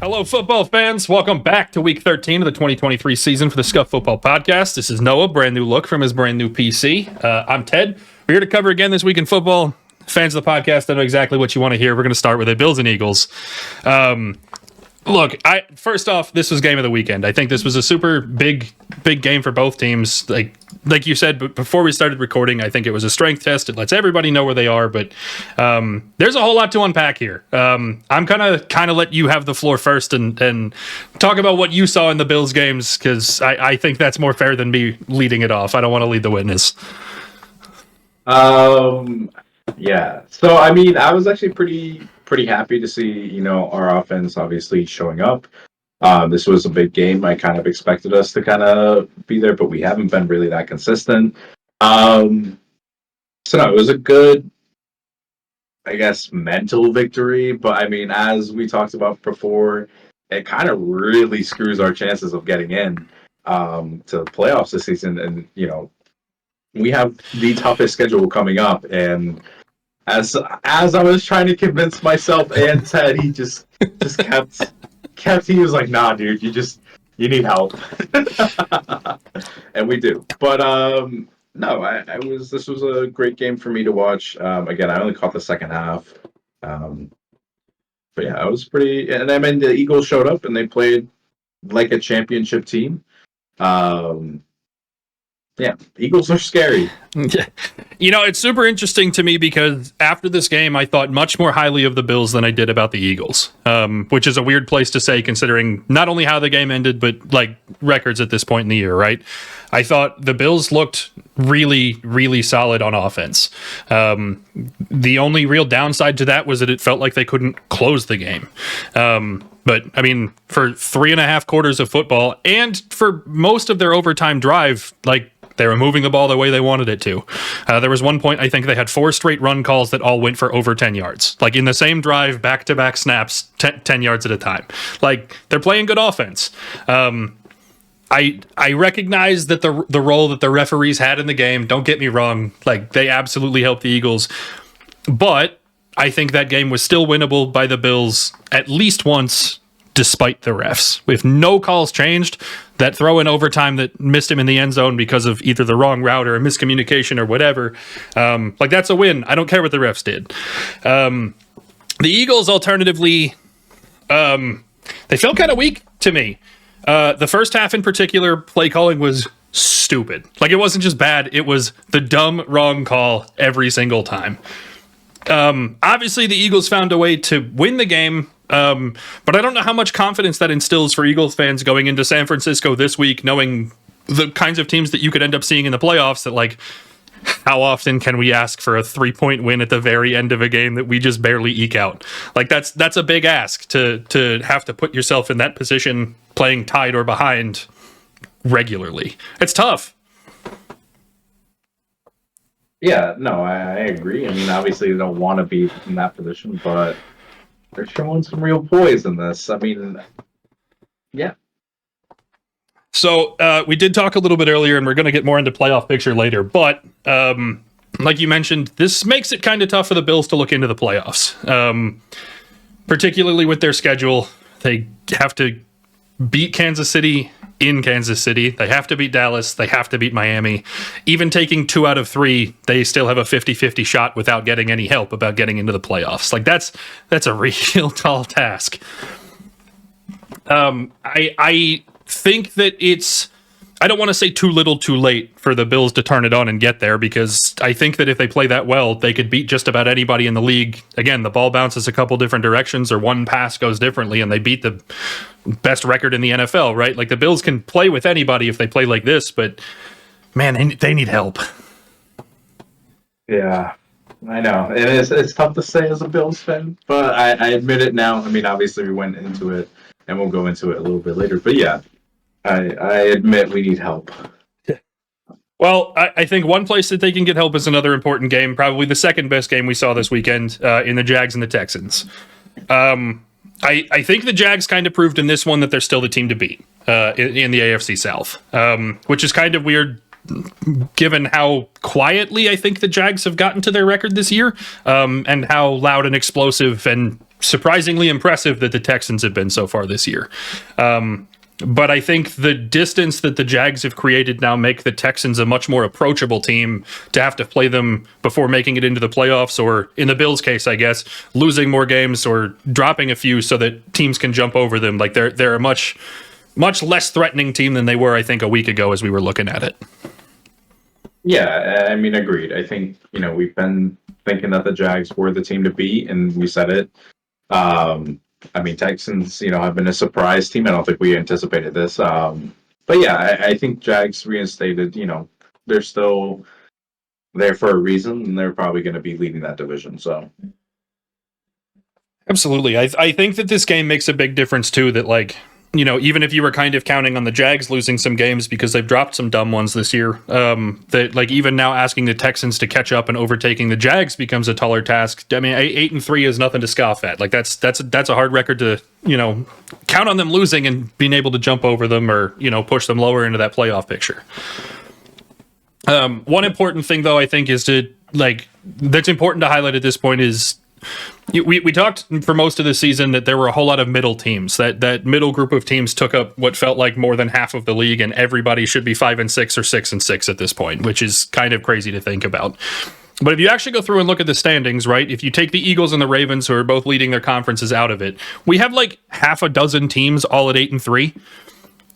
Hello, football fans. Welcome back to Week 13 of the 2023 season for the Scuffed Football Podcast. This is Noah, brand new look from his brand new PC. I'm Ted. We're here to cover again this week in football. Fans of the podcast, I know exactly what you want to hear. We're going to start with the Bills and Eagles. Look, first off, this was game of the weekend. I think this was a super big game for both teams. Like you said before we started recording, I think it was a strength test. It lets everybody know where they are, but there's a whole lot to unpack here. I'm kind of let you have the floor first and talk about what you saw in the Bills games, because I think that's more fair than me leading it off. I don't want to lead the witness. Yeah. So, I mean, I was actually pretty happy to see, our offense obviously showing up. This was a big game. I kind of expected us to kind of be there, but we haven't been really that consistent. So no, it was a good, I guess, mental victory. But I mean, as we talked about before, it kind of really screws our chances of getting in to the playoffs this season. And, we have the toughest schedule coming up, and as I was trying to convince myself and Ted, he just kept. He was like, "Nah, dude, you need help," and we do. But no, this was a great game for me to watch. Again, I only caught the second half, but yeah, it was pretty. And I mean, the Eagles showed up and they played like a championship team. Yeah, Eagles are scary. It's super interesting to me because after this game, I thought much more highly of the Bills than I did about the Eagles, which is a weird place to say considering not only how the game ended, but like records at this point in the year, right? I thought the Bills looked really, really solid on offense. The only real downside to that was that it felt like they couldn't close the game. But, I mean, for 3.5 quarters of football and for most of their overtime drive, like, they were moving the ball the way they wanted it to. There was one point, I think they had 4 straight run calls that all went for over 10 yards. Like, in the same drive, back-to-back snaps, 10 yards at a time. Like, they're playing good offense. I recognize that the role that the referees had in the game, don't get me wrong, like, they absolutely helped the Eagles. But I think that game was still winnable by the Bills at least once, despite the refs. If no calls changed, that throw in overtime that missed him in the end zone because of either the wrong route or a miscommunication or whatever, like, that's a win. I don't care what the refs did. The Eagles, alternatively, they felt kind of weak to me. The first half in particular, play calling was stupid. Like, it wasn't just bad, it was the dumb, wrong call every single time. Obviously, the Eagles found a way to win the game, but I don't know how much confidence that instills for Eagles fans going into San Francisco this week, knowing the kinds of teams that you could end up seeing in the playoffs. That, like, how often can we ask for a 3-point win at the very end of a game that we just barely eke out? Like, that's a big ask to have to put yourself in that position, playing tied or behind regularly. It's tough. Yeah, no, I agree. I mean, obviously they don't want to be in that position, but they're showing some real poise in this. I mean, yeah. So we did talk a little bit earlier, and we're going to get more into playoff picture later, but like you mentioned, this makes it kind of tough for the Bills to look into the playoffs, particularly with their schedule. They have to beat Kansas City in Kansas City. They have to beat Dallas. They have to beat Miami. Even taking 2 out of 3, they still have a 50-50 shot without getting any help about getting into the playoffs. Like, that's a real tall task. I think that I don't want to say too little too late for the Bills to turn it on and get there, because I think that if they play that well, they could beat just about anybody in the league. Again, the ball bounces a couple different directions or one pass goes differently and they beat the best record in the NFL, right? Like, the Bills can play with anybody if they play like this, but man, they need help. Yeah, I know. It's tough to say as a Bills fan, but I admit it now. I mean, obviously we went into it and we'll go into it a little bit later, but yeah. I admit we need help. Well, I think one place that they can get help is another important game, probably the second best game we saw this weekend, in the Jags and the Texans. I think the Jags kind of proved in this one that they're still the team to beat in the AFC South, which is kind of weird given how quietly I think the Jags have gotten to their record this year, and how loud and explosive and surprisingly impressive that the Texans have been so far this year. But I think the distance that the Jags have created now make the Texans a much more approachable team to have to play them before making it into the playoffs, or in the Bills' case, I guess, losing more games or dropping a few so that teams can jump over them. Like they're a much less threatening team than they were, I think, a week ago as we were looking at it. Yeah, I mean, agreed. I think, we've been thinking that the Jags were the team to beat, and we said it. I mean, Texans, have been a surprise team. I don't think we anticipated this. But yeah, I think Jags reinstated, they're still there for a reason, and they're probably going to be leading that division. So, absolutely. I think that this game makes a big difference, too, that, like, even if you were kind of counting on the Jags losing some games because they've dropped some dumb ones this year, that like even now asking the Texans to catch up and overtaking the Jags becomes a taller task. I mean, 8-3 is nothing to scoff at. Like that's a hard record to count on them losing and being able to jump over them or push them lower into that playoff picture. One important thing though I think is that's important to highlight at this point is. We talked for most of the season that there were a whole lot of middle teams. That middle group of teams took up what felt like more than half of the league, and everybody should be 5-6 or 6-6 at this point, which is kind of crazy to think about. But if you actually go through and look at the standings, right, if you take the Eagles and the Ravens, who are both leading their conferences out of it, we have like half a dozen teams all at 8-3.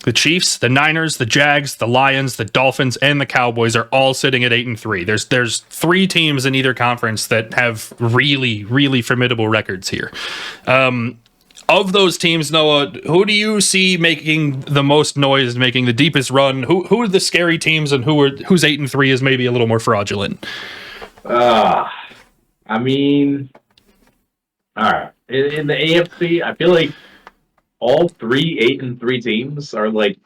The Chiefs, the Niners, the Jags, the Lions, the Dolphins, and the Cowboys are all sitting at 8-3. There's 3 teams in either conference that have really, really formidable records here. Of those teams, Noah, who do you see making the most noise, making the deepest run? Who are the scary teams, and who's 8-3 is maybe a little more fraudulent? I mean, all right. In the AFC, I feel like all 3 8-3 teams are like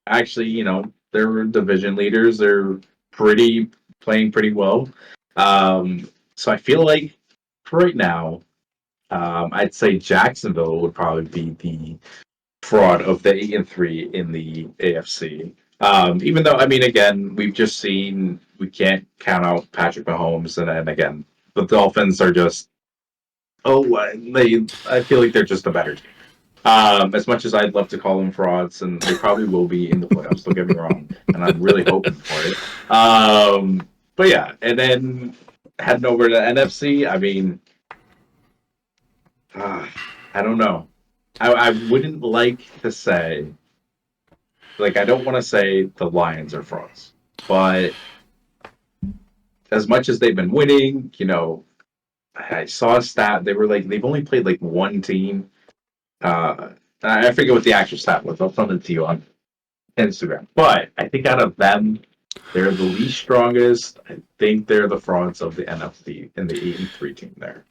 actually, they're division leaders. They're playing pretty well. So I feel like right now, I'd say Jacksonville would probably be the fraud of the 8-3 in the AFC. Even though, I mean, again, we've just seen we can't count out Patrick Mahomes, and then again, the Dolphins are just I feel like they're just a better team. As much as I'd love to call them frauds, and they probably will be in the playoffs, don't get me wrong, and I'm really hoping for it. But yeah, and then heading over to NFC, I mean, I don't know. I wouldn't like to say, I don't want to say the Lions are frauds, but as much as they've been winning, I saw a stat, they've only played one team. I forget what the actual stat was. I'll send it to you on Instagram. But I think out of them, they're the least strongest. I think they're the frauds of the NFC in the 8-3 team there.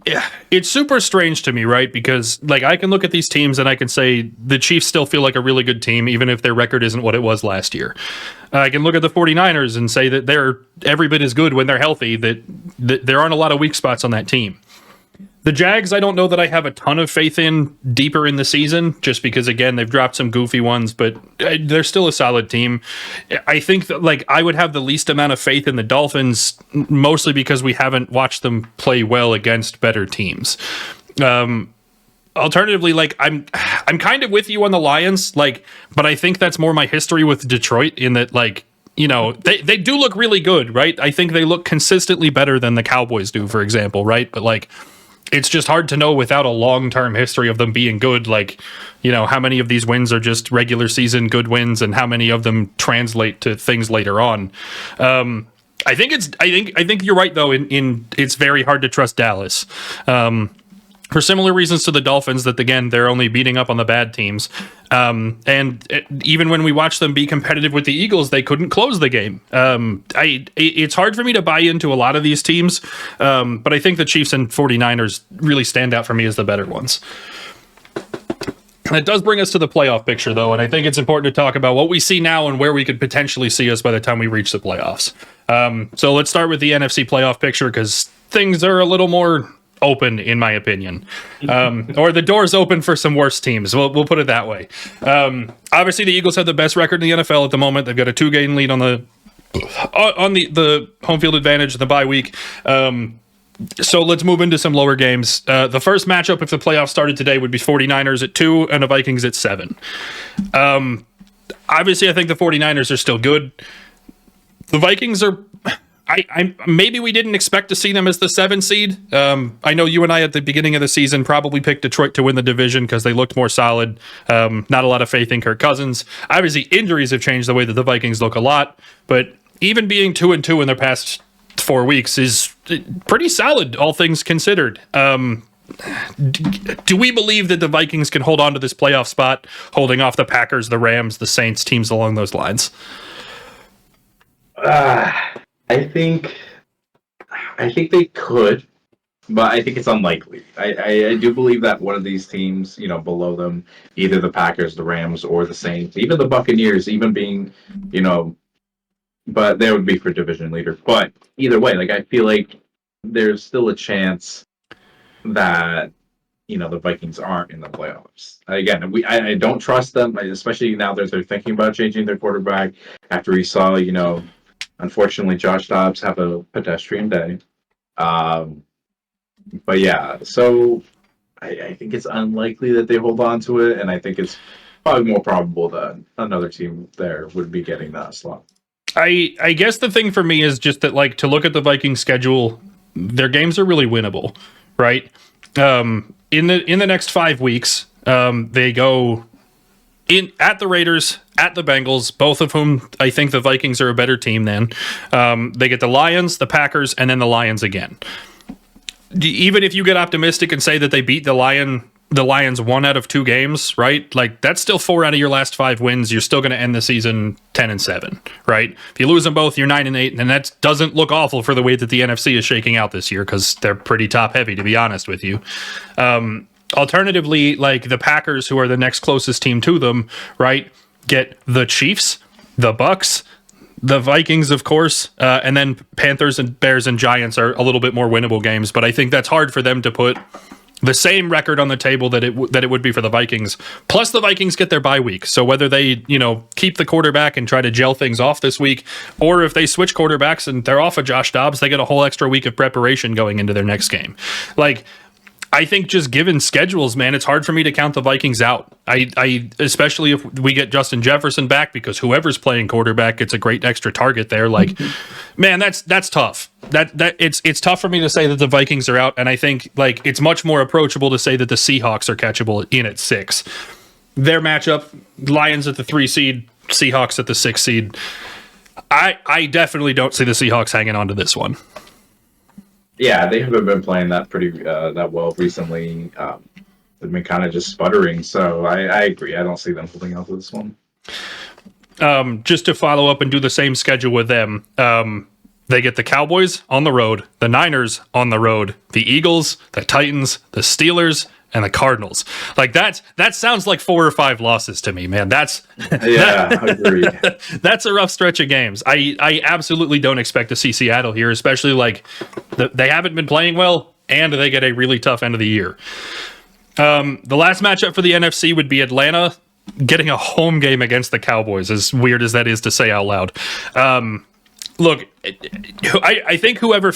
Yeah, it's super strange to me, right? Because I can look at these teams and I can say the Chiefs still feel like a really good team, even if their record isn't what it was last year. I can look at the 49ers and say that they're every bit as good when they're healthy, that there aren't a lot of weak spots on that team. The Jags, I don't know that I have a ton of faith in deeper in the season, just because, again, they've dropped some goofy ones, but they're still a solid team. I think that, I would have the least amount of faith in the Dolphins, mostly because we haven't watched them play well against better teams. Alternatively, I'm kind of with you on the Lions, but I think that's more my history with Detroit in that, they do look really good, right? I think they look consistently better than the Cowboys do, for example, right? But, it's just hard to know without a long-term history of them being good, how many of these wins are just regular season good wins and how many of them translate to things later on. I think you're right though in it's very hard to trust Dallas. For similar reasons to the Dolphins, that again, they're only beating up on the bad teams. Even when we watched them be competitive with the Eagles, they couldn't close the game. It's hard for me to buy into a lot of these teams, but I think the Chiefs and 49ers really stand out for me as the better ones. It does bring us to the playoff picture, though, and I think it's important to talk about what we see now and where we could potentially see us by the time we reach the playoffs. So let's start with the NFC playoff picture, because things are a little more open, in my opinion, or the door's open for some worse teams. We'll put it that way. Obviously, the Eagles have the best record in the NFL at the moment. They've got a 2-game lead on the home field advantage in the bye week. So let's move into some lower games. The first matchup, if the playoffs started today, would be 49ers at 2 and the Vikings at 7. Obviously, I think the 49ers are still good. The Vikings are... I maybe we didn't expect to see them as the 7 seed. I know you and I at the beginning of the season probably picked Detroit to win the division because they looked more solid. Not a lot of faith in Kirk Cousins. Obviously, injuries have changed the way that the Vikings look a lot, but even being 2-2 in their past 4 weeks is pretty solid, all things considered. Do we believe that the Vikings can hold on to this playoff spot, holding off the Packers, the Rams, the Saints, teams along those lines? I think they could, but I think it's unlikely. I do believe that one of these teams, below them, either the Packers, the Rams, or the Saints, even the Buccaneers, even being, but they would be for division leader. But either way, I feel like there's still a chance that the Vikings aren't in the playoffs. Again, I don't trust them, especially now that they're thinking about changing their quarterback after we saw unfortunately Josh Dobbs have a pedestrian day. But yeah, so I think it's unlikely that they hold on to it, and I think it's probably more probable that another team there would be getting that slot. I guess the thing for me is just that, to look at the Vikings schedule, their games are really winnable, right? In the next 5 weeks, they go at the Raiders, at the Bengals, both of whom I think the Vikings are a better team than. They get the Lions, the Packers, and then the Lions again. Even if you get optimistic and say that they beat the Lions 1 out of 2 games, right? That's still 4 out of your last 5 wins. You're still going to end the season 10-7, right? If you lose them both, you're 9-8, and that doesn't look awful for the way that the NFC is shaking out this year because they're pretty top heavy, to be honest with you. Alternatively, the Packers, who are the next closest team to them, right, get the Chiefs, the Bucks, the Vikings, of course, and then Panthers and Bears and Giants are a little bit more winnable games. But I think that's hard for them to put the same record on the table that it would be for the Vikings. Plus, the Vikings get their bye week, so whether they keep the quarterback and try to gel things off this week, or if they switch quarterbacks and they're off of Josh Dobbs, they get a whole extra week of preparation going into their next game. I think just given schedules, man, it's hard for me to count the Vikings out. I especially if we get Justin Jefferson back, because whoever's playing quarterback gets a great extra target there. Man, that's tough. It's tough for me to say that the Vikings are out, and I think it's much more approachable to say that the Seahawks are catchable in at 6. Their matchup: Lions at the 3 seed, Seahawks at the 6 seed. I definitely don't see the Seahawks hanging on to this one. Yeah, they haven't been playing that that well recently. They've been kind of just sputtering, so I agree. I don't see them holding out to this one. Just to follow up and do the same schedule with them, they get the Cowboys on the road, the Niners on the road, the Eagles, the Titans, the Steelers, and the Cardinals. That sounds like 4 or 5 losses to me, man. Agreed. That's a rough stretch of games. I absolutely don't expect to see Seattle here, especially they haven't been playing well and they get a really tough end of the year. The last matchup for the NFC would be Atlanta getting a home game against the Cowboys, as weird as that is to say out loud. Look, I think whoever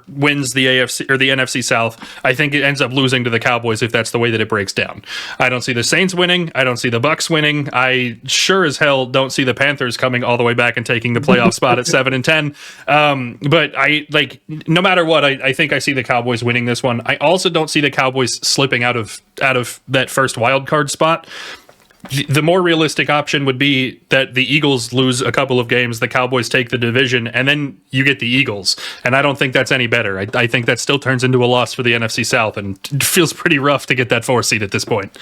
wins the AFC or the NFC South, I think it ends up losing to the Cowboys if that's the way that it breaks down. I don't see the Saints winning. I don't see the Bucks winning. I sure as hell don't see the Panthers coming all the way back and taking the playoff spot at 7-10. But no matter what, I think I see the Cowboys winning this one. I also don't see the Cowboys slipping out of that first wild card spot. The more realistic option would be that the Eagles lose a couple of games, the Cowboys take the division, and then you get the Eagles. And I don't think that's any better. I think that still turns into a loss for the NFC South, and it feels pretty rough to get that 4 seed at this point.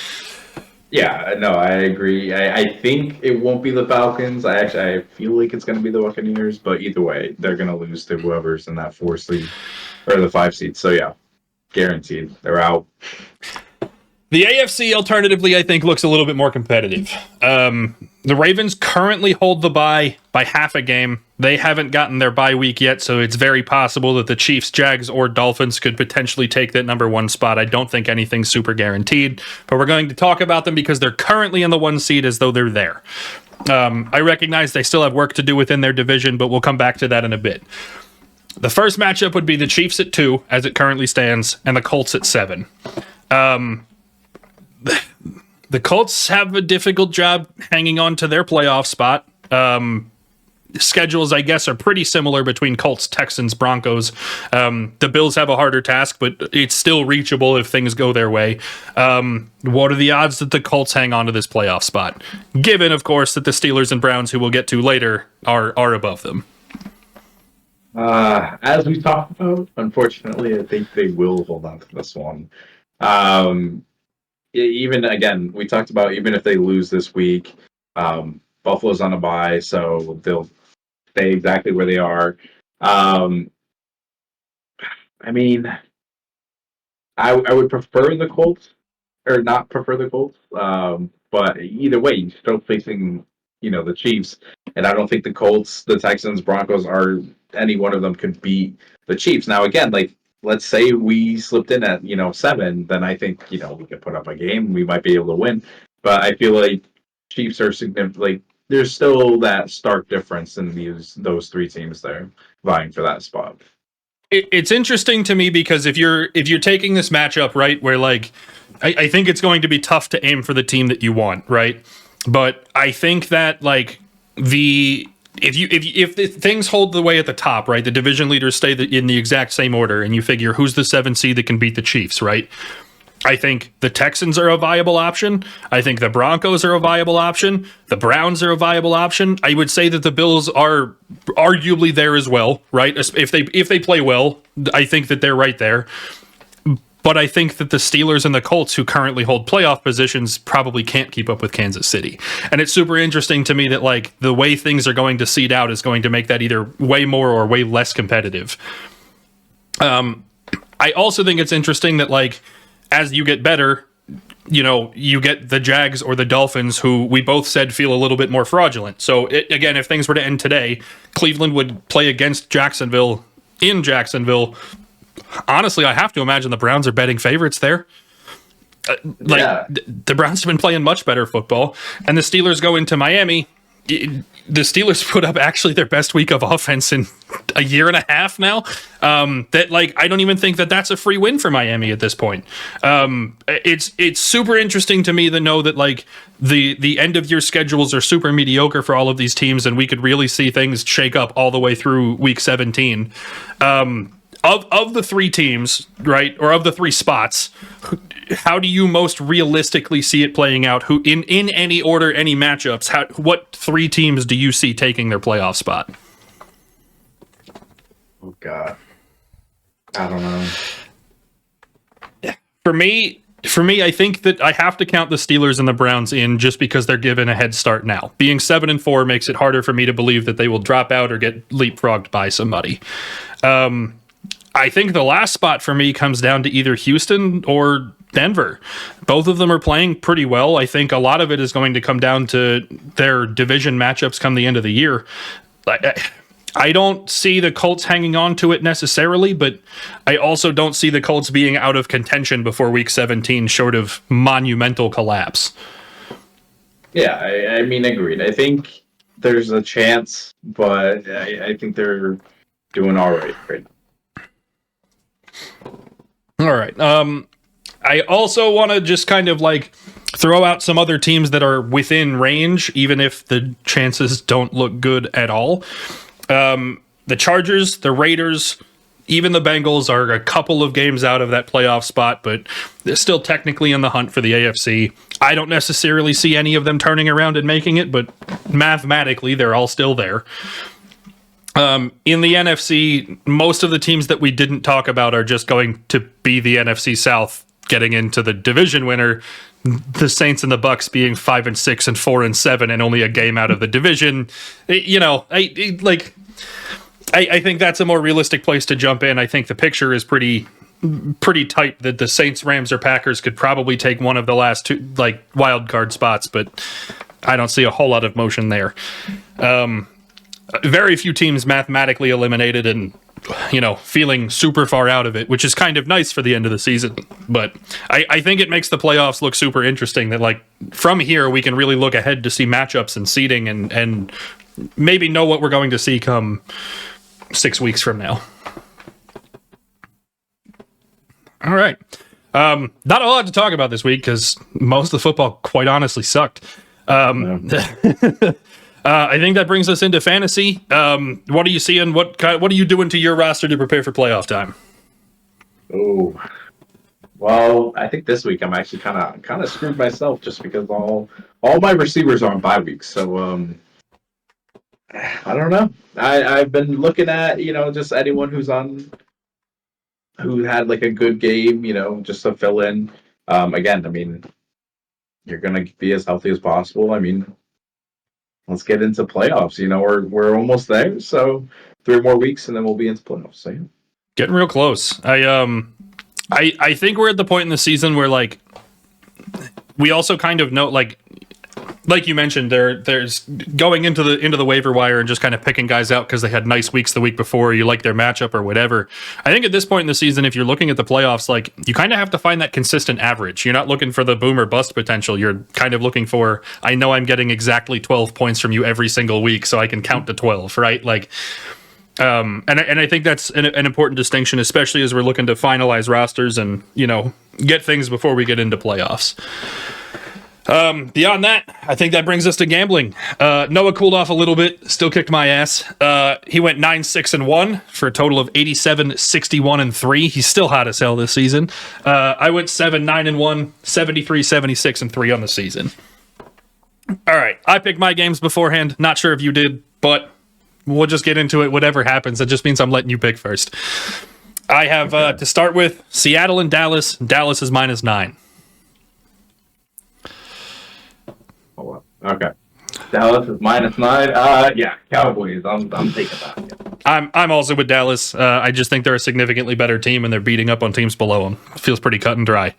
Yeah, no, I agree. I think it won't be the Falcons. I feel like it's going to be the Buccaneers, but either way, they're going to lose to whoever's in that 4 seed or the 5 seed. So yeah, guaranteed, they're out. The AFC, alternatively, I think looks a little bit more competitive. The Ravens currently hold the bye by half a game. They haven't gotten their bye week yet, so it's very possible that the Chiefs, Jags, or Dolphins could potentially take that number 1 spot. I don't think anything's super guaranteed, but we're going to talk about them because they're currently in the 1 seed as though they're there. I recognize they still have work to do within their division, but we'll come back to that in a bit. The first matchup would be the Chiefs at 2, as it currently stands, and the Colts at 7. The Colts have a difficult job hanging on to their playoff spot. Schedules, I guess, are pretty similar between Colts, Texans, Broncos. The Bills have a harder task, but it's still reachable if things go their way. What are the odds that the Colts hang on to this playoff spot? Given, of course, that the Steelers and Browns, who we'll get to later, are above them. As we talked about, unfortunately, I think they will hold on to this one. Even, again, we talked about even if they lose this week, Buffalo's on a bye, so they'll stay exactly where they are. I mean, I would prefer the Colts, or not prefer the Colts, but either way, you're still facing, the Chiefs, and I don't think the Colts, the Texans, Broncos any one of them could beat the Chiefs. Now, again, let's say we slipped in at 7, then I think we could put up a game, we might be able to win. But I feel like Chiefs are significant. There's still that stark difference in those three teams there vying for that spot. It's interesting to me because if you're taking this matchup, right, where I think it's going to be tough to aim for the team that you want, right? But I think that if things hold the way at the top, right, the division leaders stay in the exact same order, and you figure who's the 7 seed that can beat the Chiefs, right? I think the Texans are a viable option. I think the Broncos are a viable option. The Browns are a viable option. I would say that the Bills are arguably there as well, right? If they play well, I think that they're right there. But I think that the Steelers and the Colts, who currently hold playoff positions, probably can't keep up with Kansas City. And it's super interesting to me that the way things are going to seed out is going to make that either way more or way less competitive. I also think it's interesting that as you get better, you get the Jags or the Dolphins, who we both said feel a little bit more fraudulent. So again, if things were to end today, Cleveland would play against Jacksonville in Jacksonville. Honestly, I have to imagine the Browns are betting favorites there. The Browns have been playing much better football, and the Steelers go into Miami. The Steelers put up actually their best week of offense in a year and a half now. I don't even think that that's a free win for Miami at this point. It's super interesting to me to know that the end of year schedules are super mediocre for all of these teams, and we could really see things shake up all the way through week 17. Of the three teams, right, or of the three spots, how do you most realistically see it playing out? Who in any order, any matchups? What three teams do you see taking their playoff spot? Oh God, I don't know. For me, I think that I have to count the Steelers and the Browns in just because they're given a head start now. Being 7-4 makes it harder for me to believe that they will drop out or get leapfrogged by somebody. I think the last spot for me comes down to either Houston or Denver. Both of them are playing pretty well. I think a lot of it is going to come down to their division matchups come the end of the year. I don't see the Colts hanging on to it necessarily, but I also don't see the Colts being out of contention before week 17, short of monumental collapse. Yeah, I mean, agreed. I think there's a chance, but I think they're doing all right now. All right. I also want to just kind of throw out some other teams that are within range, even if the chances don't look good at all. The Chargers, the Raiders, even the Bengals are a couple of games out of that playoff spot, but they're still technically in the hunt for the AFC. I don't necessarily see any of them turning around and making it, but mathematically, they're all still there. In the NFC, most of the teams that we didn't talk about are just going to be the NFC South getting into the division winner. The Saints and the Bucks being 5-6 and 4-7 and only a game out of the division. I think that's a more realistic place to jump in. I think the picture is pretty tight that the Saints, Rams, or Packers could probably take one of the last two wild card spots, but I don't see a whole lot of motion there. Very few teams mathematically eliminated and, feeling super far out of it, which is kind of nice for the end of the season. But I think it makes the playoffs look super interesting that, from here, we can really look ahead to see matchups and seeding and maybe know what we're going to see come 6 weeks from now. All right. Not a lot to talk about this week because most of the football, quite honestly, sucked. I think that brings us into fantasy. What are you seeing? What are you doing to your roster to prepare for playoff time? Oh, well, I think this week I'm actually kind of screwed myself just because all my receivers are on bye weeks. So I don't know. I've been looking at just anyone who had like a good game, just to fill in. Again, I mean, you're gonna be as healthy as possible. I mean, let's get into playoffs. We're almost there, so 3 more weeks and then we'll be into playoffs. So yeah. Getting real close. I think we're at the point in the season where like we also kind of know like you mentioned there's going into the waiver wire and just kind of picking guys out because they had nice weeks the week before, you like their matchup or whatever. I think at this point in the season, if you're looking at the playoffs, like you kind of have to find that consistent average. You're not looking for the boom or bust potential. You're kind of looking for, I know I'm getting exactly 12 points from you every single week, so I can count to 12, right? Like, and I think that's an important distinction, especially as we're looking to finalize rosters and get things before we get into playoffs. Beyond that, I think that brings us to gambling. Noah cooled off a little bit, still kicked my ass. He went 9-6-1 for a total of 87-61-3. He's still hot as hell this season. I went 7-9-1, 73-76-3 on the season. All right, I picked my games beforehand. Not sure if you did, but we'll just get into it. Whatever happens, that just means I'm letting you pick first. I have to start with Seattle and Dallas. Dallas is -9. Okay. Dallas is -9. Yeah, Cowboys. I'm taking that. Yeah. I'm also with Dallas. I just think they're a significantly better team, and they're beating up on teams below them. Feels pretty cut and dry.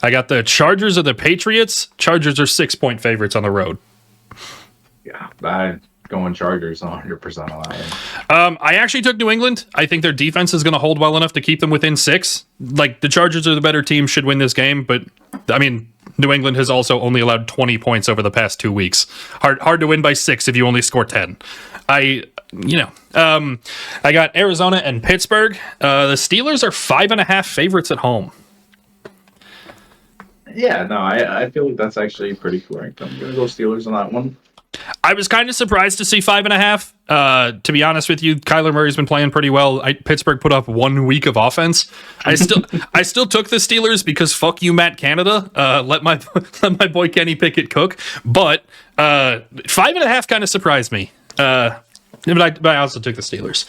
I got the Chargers or the Patriots. Chargers are 6-point favorites on the road. Yeah, I'm going Chargers 100% on that one. I actually took New England. I think their defense is going to hold well enough to keep them within 6. Like, the Chargers are the better team, should win this game, but I mean, New England has also only allowed 20 points over the past 2 weeks. Hard to win by 6 if you only score 10. I got Arizona and Pittsburgh. The Steelers are 5.5 favorites at home. Yeah, no, I feel like that's actually pretty correct. I'm going to go Steelers on that one. I was kind of surprised to see 5.5. To be honest with you, Kyler Murray's been playing pretty well. Pittsburgh put up 1 week of offense. I still took the Steelers because fuck you, Matt Canada. Let my boy Kenny Pickett cook. But 5.5 kind of surprised me. But I also took the Steelers.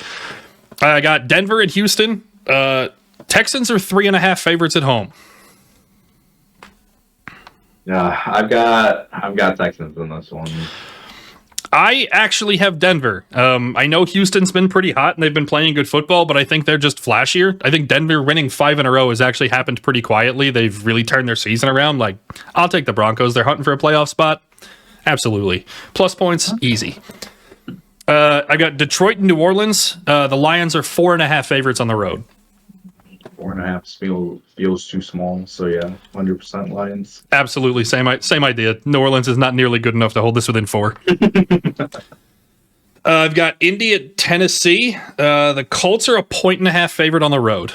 I got Denver and Houston. Texans are 3.5 favorites at home. Yeah, I've got Texans in this one. I actually have Denver. I know Houston's been pretty hot and they've been playing good football, but I think they're just flashier. I think Denver winning 5 in a row has actually happened pretty quietly. They've really turned their season around. Like, I'll take the Broncos. They're hunting for a playoff spot. Absolutely. Plus points, easy. I got Detroit and New Orleans. The Lions are 4.5 favorites on the road. 4.5 feels too small. So yeah, 100% Lions. Absolutely, same idea. New Orleans is not nearly good enough to hold this within 4. I've got Indy at Tennessee. The Colts are a 1.5 favorite on the road.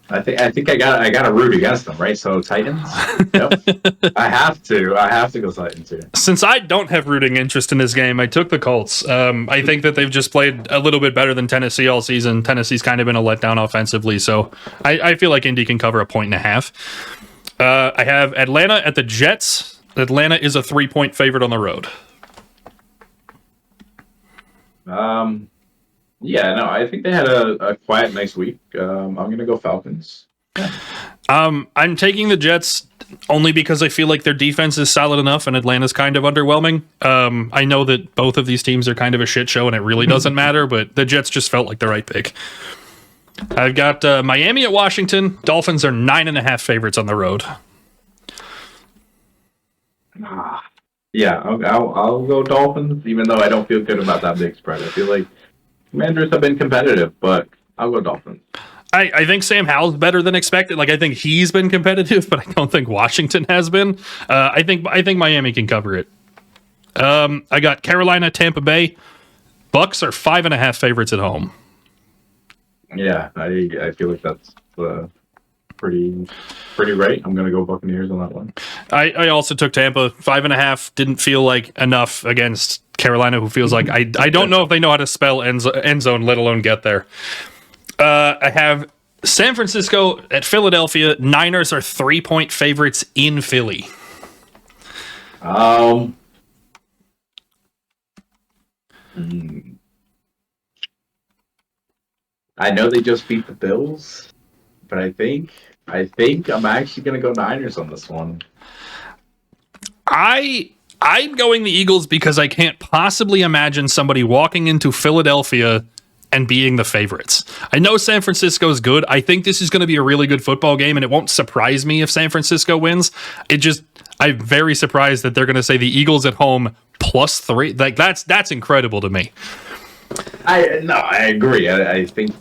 I think I got to root against them, right? So Titans. Yep. I have to go Titans here. Since I don't have rooting interest in this game, I took the Colts. I think that they've just played a little bit better than Tennessee all season. Tennessee's kind of been a letdown offensively, so I feel like Indy can cover a 1.5. I have Atlanta at the Jets. Atlanta is a 3-point favorite on the road. Yeah, no, I think they had a quiet, nice week. I'm going to go Falcons. Yeah. I'm taking the Jets only because I feel like their defense is solid enough and Atlanta's kind of underwhelming. I know that both of these teams are kind of a shit show and it really doesn't matter, but the Jets just felt like the right pick. I've got Miami at Washington. Dolphins are 9.5 favorites on the road. Yeah, I'll go Dolphins, even though I don't feel good about that big spread. I feel like Commanders have been competitive, but I'll go Dolphins. I think Sam Howell's better than expected. Like, I think he's been competitive, but I don't think Washington has been. I think Miami can cover it. I got Carolina, Tampa Bay. Bucks are 5.5 favorites at home. Yeah, I feel like that's pretty right. I'm gonna go Buccaneers on that one. I also took Tampa 5.5. Didn't feel like enough against Carolina, who feels like I don't know if they know how to spell end zone, let alone get there. I have San Francisco at Philadelphia. Niners are 3-point favorites in Philly. I know they just beat the Bills, but I think I'm actually gonna go Niners on this one. I'm going the Eagles because I can't possibly imagine somebody walking into Philadelphia and being the favorites. I know San Francisco is good. I think this is going to be a really good football game, and it won't surprise me if San Francisco wins. I'm very surprised that they're going to say the Eagles at home +3. Like that's incredible to me. I agree. I think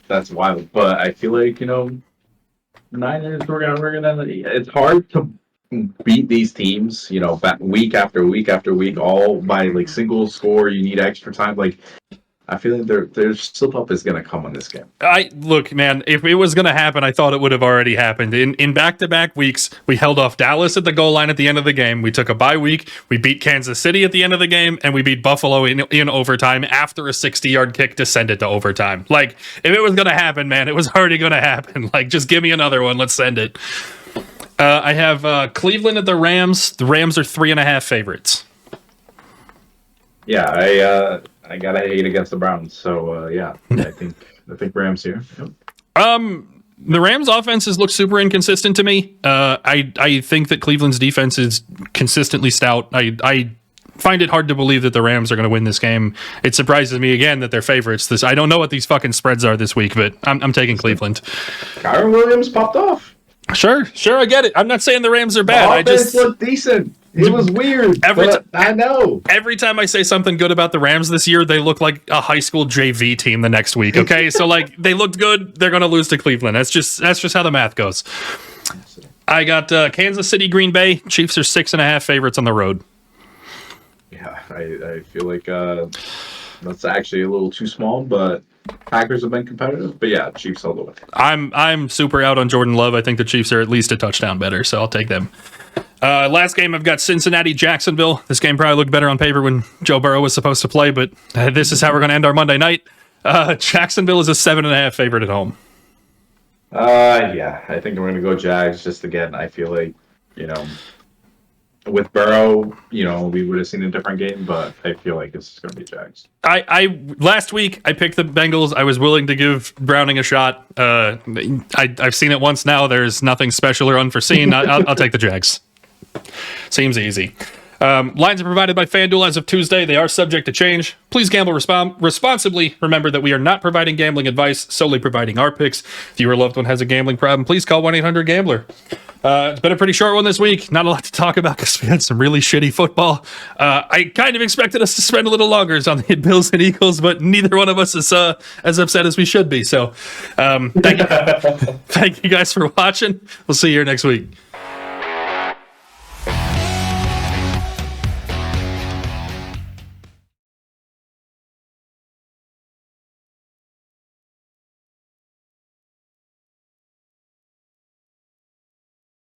that's wild, but I feel like Niners. We're gonna. It's hard to beat these teams. Back week after week after week, all by like single score. You need extra time. Like I feel like their slip up is gonna come on this game. Look, man, if it was gonna happen, I thought it would have already happened. In back-to-back weeks, we held off Dallas at the goal line at the end of the game. We took a bye week. We beat Kansas City at the end of the game, and we beat Buffalo in overtime after a 60-yard kick to send it to overtime. Like, if it was gonna happen, man, it was already gonna happen. Like, just give me another one. Let's send it. I have Cleveland at the Rams. The Rams are 3.5 favorites. Yeah, I gotta hate against the Browns, so I think Rams here. Yep. The Rams' offenses look super inconsistent to me. I think that Cleveland's defense is consistently stout. I find it hard to believe that the Rams are going to win this game. It surprises me again that they're favorites. I don't know what these fucking spreads are this week, but I'm taking Cleveland. Kyron Williams popped off. Sure, I get it. I'm not saying the Rams are bad. The offense looked decent. It was weird. I know. Every time I say something good about the Rams this year, they look like a high school JV team the next week. Okay, so like they looked good, they're going to lose to Cleveland. That's just how the math goes. I got Kansas City, Green Bay. Chiefs are 6.5 favorites on the road. Yeah, I feel like that's actually a little too small, but Packers have been competitive. But yeah, Chiefs all the way. I'm super out on Jordan Love. I think the Chiefs are at least a touchdown better, so I'll take them. Last game, I've got Cincinnati, Jacksonville. This game probably looked better on paper when Joe Burrow was supposed to play, but this is how we're going to end our Monday night. Jacksonville is a 7.5 favorite at home. Yeah, I think I'm going to go Jags. Just again, I feel like with Burrow, we would have seen a different game, but I feel like this is going to be Jags. Last week I picked the Bengals. I was willing to give Browning a shot. I've seen it once now. There's nothing special or unforeseen. I'll take the Jags. Seems easy. Lines are provided by FanDuel as of Tuesday. They are subject to change. Please gamble responsibly. Remember that we are not providing gambling advice, solely providing our picks. If your loved one has a gambling problem, please call 1-800-GAMBLER. It's been a pretty short one this week. Not a lot to talk about because we had some really shitty football. I kind of expected us to spend a little longer on the Bills and Eagles, but neither one of us is as upset as we should be. So thank you guys for watching. We'll see you here next week.